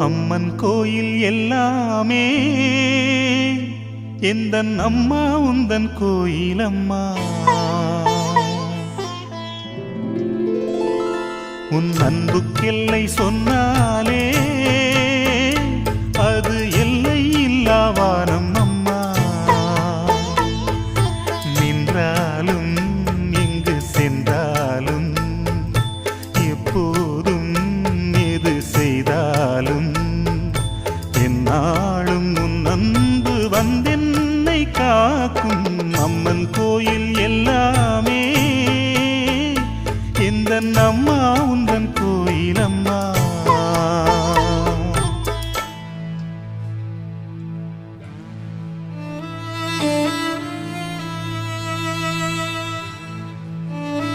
அம்மன் கோயில் எல்லாமே எந்தன் அம்மா உந்தன் கோயில் அம்மா. உன் அன்புக்கெல்லை சொன்னாலே அது எல்லை இல்லாவானம் அம்மா. நின்றாலும் எங்கு சென்றாலும் எப்போதும் எது செய்தாலும் என்னாலும் உன் அன்பு வந்தென்னை காக்கும். அம்மன் கோயில் எல்லாமே எந்தன் அம்மா